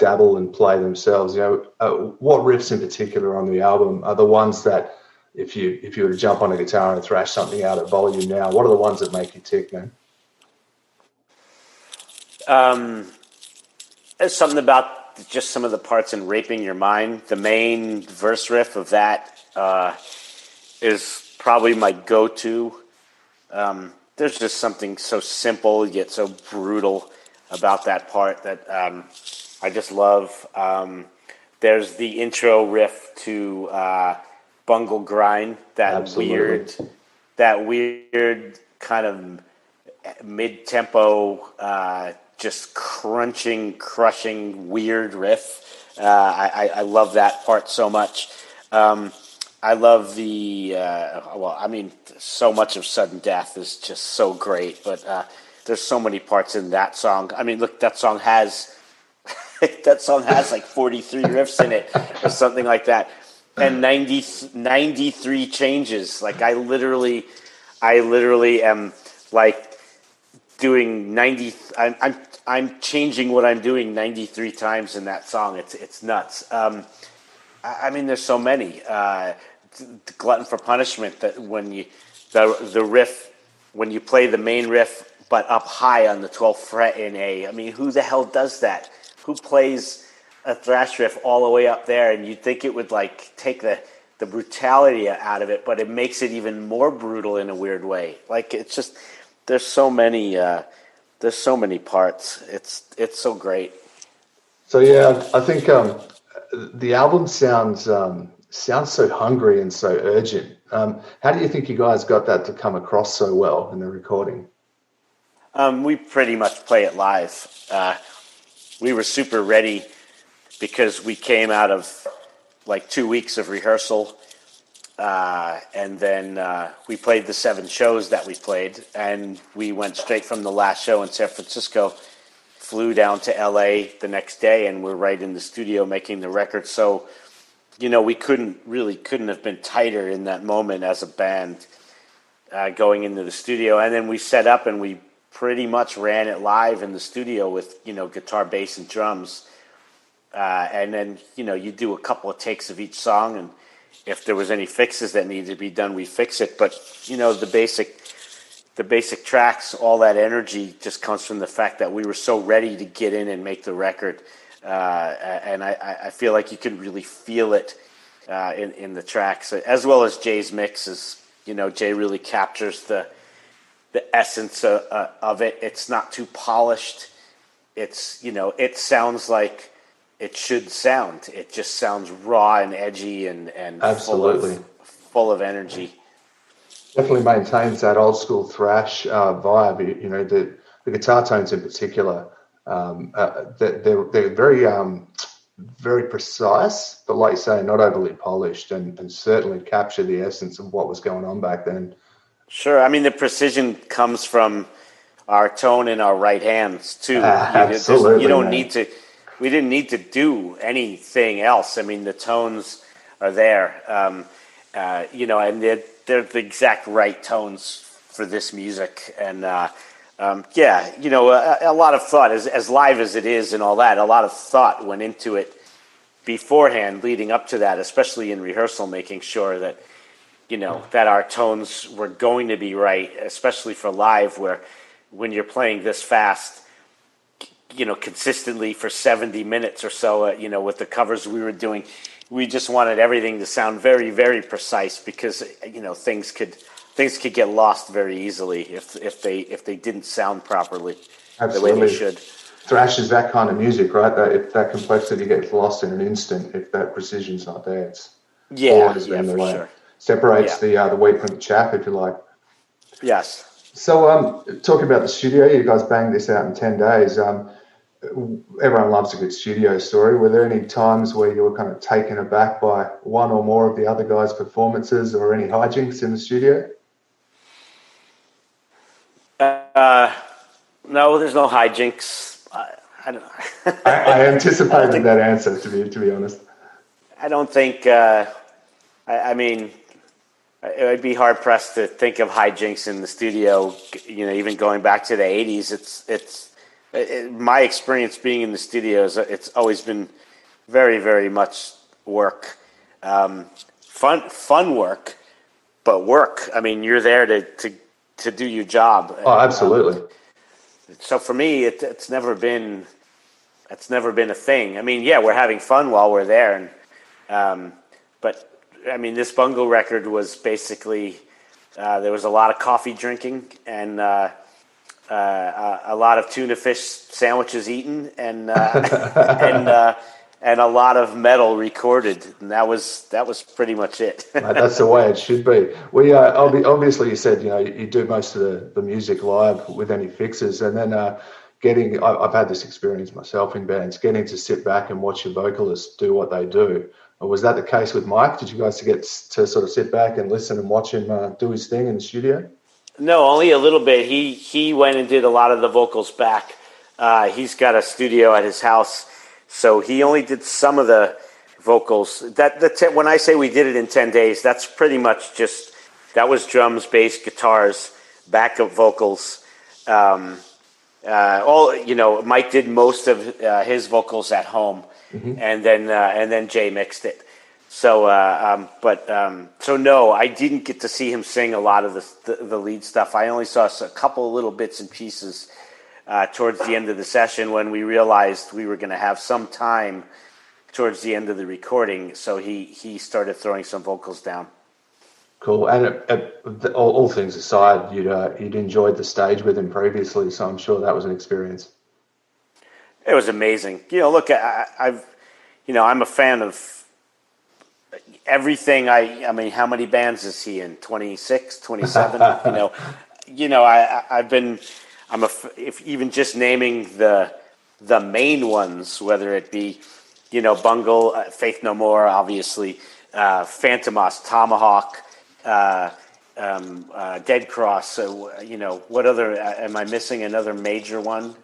dabble and play themselves, what riffs in particular on the album are the ones that, if you were to jump on a guitar and thrash something out at volume now, what are the ones that make you tick, man? There's something about just some of the parts in Raping Your Mind. The main verse riff of that is probably my go-to. There's just something so simple yet so brutal about that part that I just love. There's the intro riff to Bungle Grind, that weird kind of mid-tempo, just crunching, crushing, weird riff. I love that part so much. I love so much of Sudden Death is just so great, but there's so many parts in that song. I mean, look, that song has like 43 riffs in it or something like that, and 93 changes. Like I literally am like doing 90. I'm changing what I'm doing 93 times in that song. It's nuts. I mean, there's so many. Glutton for Punishment, that when you the riff, when you play the main riff but up high on the 12th fret in A. I mean, who the hell does that? Who plays a thrash riff all the way up there? And you'd think it would like take the brutality out of it, but it makes it even more brutal in a weird way. Like it's just there's so many parts. It's so great. So yeah, I think the album sounds so hungry and so urgent. How do you think you guys got that to come across so well in the recording? We pretty much play it live. We were super ready because we came out of like 2 weeks of rehearsal, and then we played the 7 shows that we played, and we went straight from the last show in San Francisco, flew down to LA the next day, and we're right in the studio making the record. So we couldn't have been tighter in that moment as a band going into the studio. And then we set up and we pretty much ran it live in the studio with, guitar, bass, and drums. And then, you do a couple of takes of each song. And if there was any fixes that needed to be done, we fix it. But, the basic tracks, all that energy just comes from the fact that we were so ready to get in and make the record. And I feel like you can really feel it in the tracks, as well as Jay's mixes. Jay really captures the essence of it. It's not too polished. It's it sounds like it should sound. It just sounds raw and edgy and absolutely full of energy. Definitely maintains that old school thrash vibe. The guitar tones in particular. They're very precise, but like you say, not overly polished, and certainly capture the essence of what was going on back then. Sure, I mean the precision comes from our tone in our right hands too. Absolutely, we didn't need to do anything else. I mean the tones are there, and they're the exact right tones for this music, and. A lot of thought, as live as it is and all that, a lot of thought went into it beforehand, leading up to that, especially in rehearsal, making sure that, that our tones were going to be right, especially for live, where when you're playing this fast, consistently for 70 minutes or so, with the covers we were doing, we just wanted everything to sound very, very precise because, things could get lost very easily if they didn't sound properly. Absolutely. The way they should. Thrash is that kind of music, right? That if that complexity gets lost in an instant, if that precision's not there, it's always been the way. Sure. Separates the wheat from the chaff, if you like. Yes. So, talking about the studio, you guys banged this out in 10 days. Everyone loves a good studio story. Were there any times where you were kind of taken aback by one or more of the other guys' performances, or any hijinks in the studio? No, there's no hijinks. I don't. I anticipated that answer. To be honest, I don't think. I mean, it would be hard pressed to think of hijinks in the studio. Even going back to the '80s, my experience being in the studios, it's always been very, very much work, fun work, but work. I mean, you're there to do your job. Oh, absolutely. So for me, it's never been a thing. I mean, yeah, we're having fun while we're there, but I mean, this Bungle record was basically there was a lot of coffee drinking and a lot of tuna fish sandwiches eaten and and a lot of metal recorded, and that was pretty much it. Mate, that's the way it should be. We obviously, you said you do most of the music live with any fixes, and then I've had this experience myself in bands, getting to sit back and watch your vocalists do what they do. Was that the case with Mike? Did you guys get to sort of sit back and listen and watch him do his thing in the studio? No, only a little bit. He went and did a lot of the vocals back. He's got a studio at his house, so he only did some of the vocals. When I say we did it in 10 days, that's pretty much that was drums, bass, guitars, backup vocals. Mike did most of his vocals at home, and then Jay mixed it. So, so no, I didn't get to see him sing a lot of the lead stuff. I only saw a couple of little bits and pieces towards the end of the session when we realized we were going to have some time towards the end of the recording. So he started throwing some vocals down. Cool. And all things aside, you'd enjoyed the stage with him previously, so I'm sure that was an experience. It was amazing. Look, I'm a fan of everything. I mean, how many bands is he in? 26, 27? If even just naming the main ones, whether it be, Bungle, Faith No More, obviously, Phantomos, Tomahawk, Dead Cross. What other? Am I missing another major one?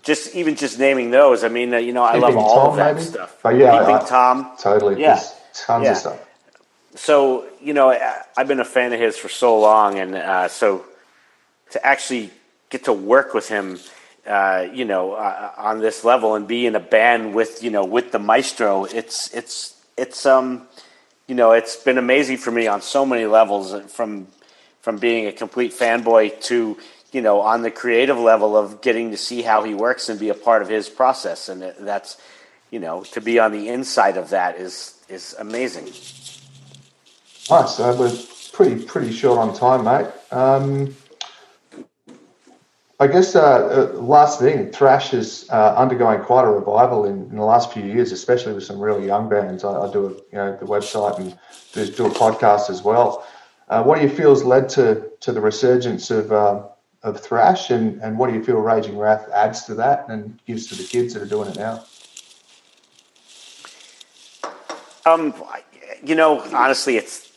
Just naming those. I mean, I love all Tom, of that maybe? stuff. But yeah, Keeping Tom. Totally. Yeah. There's tons of stuff. So, I've been a fan of his for so long, and so to actually get to work with him, on this level and be in a band with the maestro, it's been amazing for me on so many levels, from being a complete fanboy to, on the creative level of getting to see how he works and be a part of his process. And that's, to be on the inside of that is amazing. Nice. So we're pretty short on time, mate. I guess last thing, thrash is undergoing quite a revival in the last few years, especially with some really young bands. I do the website and do a podcast as well. What do you feel has led to the resurgence of thrash, and what do you feel Raging Wrath adds to that and gives to the kids that are doing it now? Honestly, it's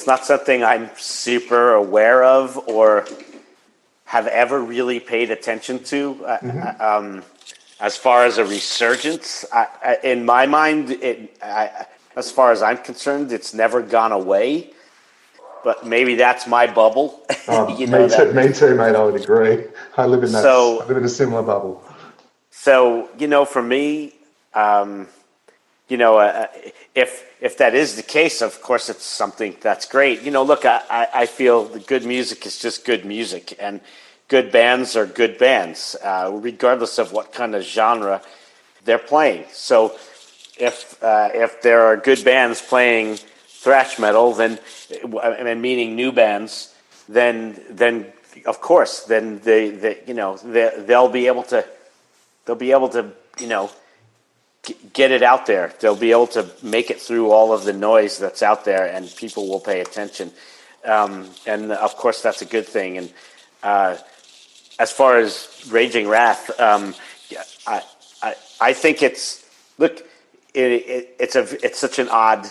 not something I'm super aware of or have ever really paid attention to. As far as a resurgence, in my mind, as far as I'm concerned, it's never gone away. But maybe that's my bubble. Me too, mate. I would agree. I live in a similar bubble. So for me, if that is the case, of course, it's something that's great. Look, I feel the good music is just good music, and good bands are good bands, regardless of what kind of genre they're playing. So if there are good bands playing thrash metal, then, meaning new bands, then of course, then they'll be able to get it out there. They'll be able to make it through all of the noise that's out there, and people will pay attention. And of course, that's a good thing. And as far as Raging Wrath, I think it's such an odd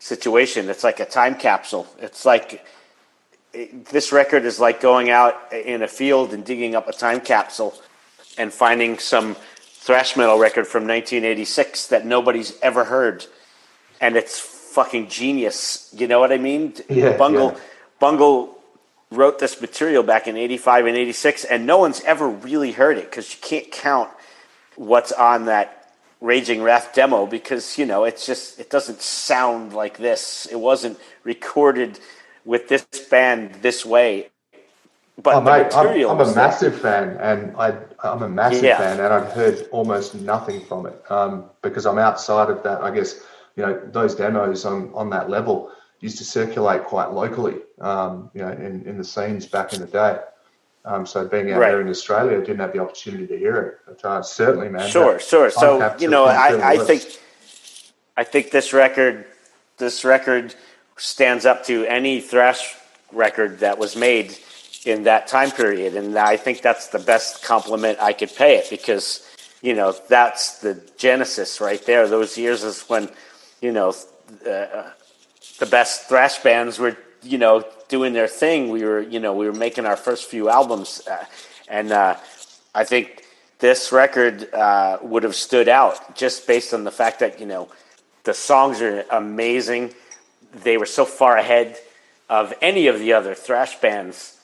situation. It's like a time capsule. It's like this record is like going out in a field and digging up a time capsule and finding some thrash metal record from 1986 that nobody's ever heard, and it's fucking genius. You know what I mean? Yeah. Bungle wrote this material back in 85 and 86, and no one's ever really heard it because you can't count what's on that Raging Wrath demo because, it doesn't sound like this. It wasn't recorded with this band this way. But oh, mate, material I'm a massive fan, and I'm a massive fan, and I'd heard almost nothing from it because I'm outside of that. I guess those demos on that level used to circulate quite locally, in the scenes back in the day. So being out there in Australia, I didn't have the opportunity to hear it. But certainly, man. Sure. So I think this record stands up to any thrash record that was made in that time period, and I think that's the best compliment I could pay it because that's the genesis right there. Those years is when the best thrash bands were doing their thing. We were making our first few albums, and I think this record would have stood out just based on the fact that the songs are amazing. They were so far ahead of any of the other thrash bands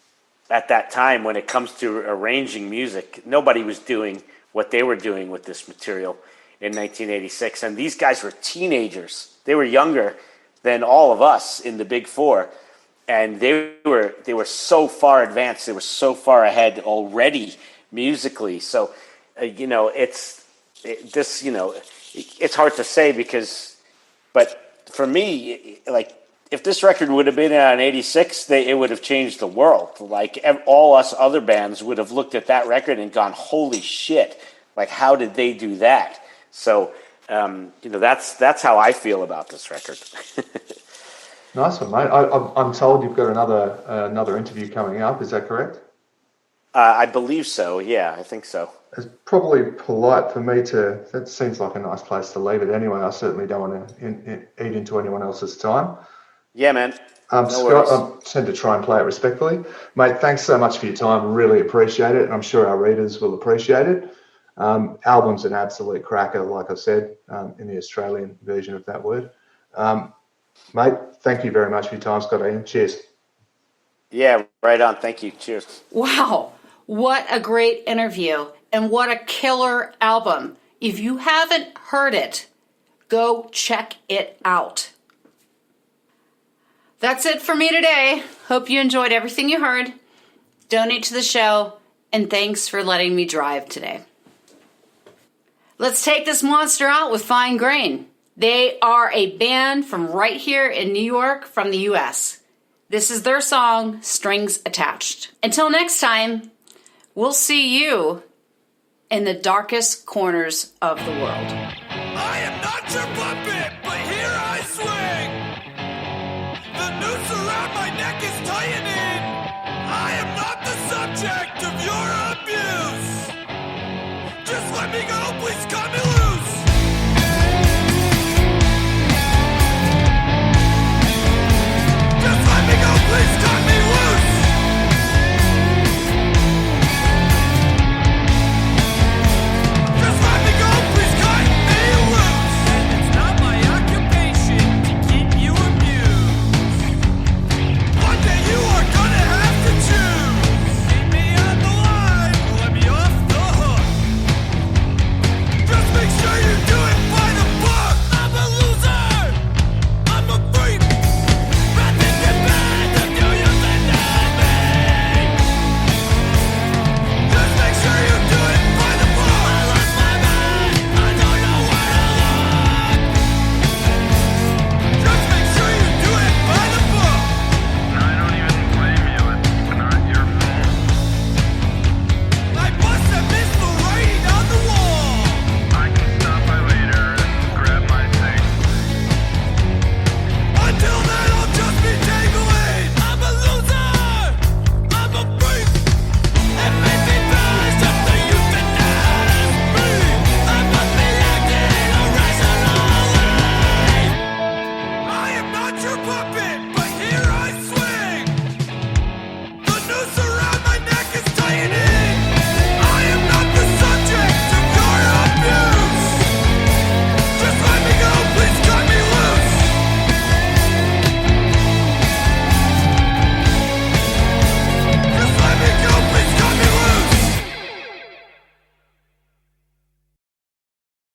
at that time when it comes to arranging music. Nobody was doing what they were doing with this material in 1986, and these guys were teenagers. They were younger than all of us in the Big Four, and they were so far advanced. They were so far ahead already musically. So it's hard to say but for me, like, if this record would have been out in 86, it would have changed the world. Like, all us other bands would have looked at that record and gone, holy shit, like, how did they do that? So, that's how I feel about this record. Nice one, mate. I'm told you've got another interview coming up. Is that correct? I believe so. Yeah, I think so. It's probably polite for me to. That seems like a nice place to leave it. Anyway, I certainly don't want to eat into anyone else's time. Yeah, man. No Scott, I tend to try and play it respectfully. Mate, thanks so much for your time. Really appreciate it. And I'm sure our readers will appreciate it. Album's an absolute cracker, like I said, in the Australian version of that word. Mate, thank you very much for your time, Scott. Ian. Cheers. Yeah, right on. Thank you. Cheers. Wow. What a great interview. And what a killer album. If you haven't heard it, go check it out. That's it for me today. Hope you enjoyed everything you heard. Donate to the show, and thanks for letting me drive today. Let's take this monster out with Fine Grain. They are a band from right here in New York, from the U.S. This is their song, Strings Attached. Until next time, we'll see you in the darkest corners of the world. I am not your puppet, but here I swing. The noose around my neck is tightening. I am not the subject of your abuse. Just let me go, please come and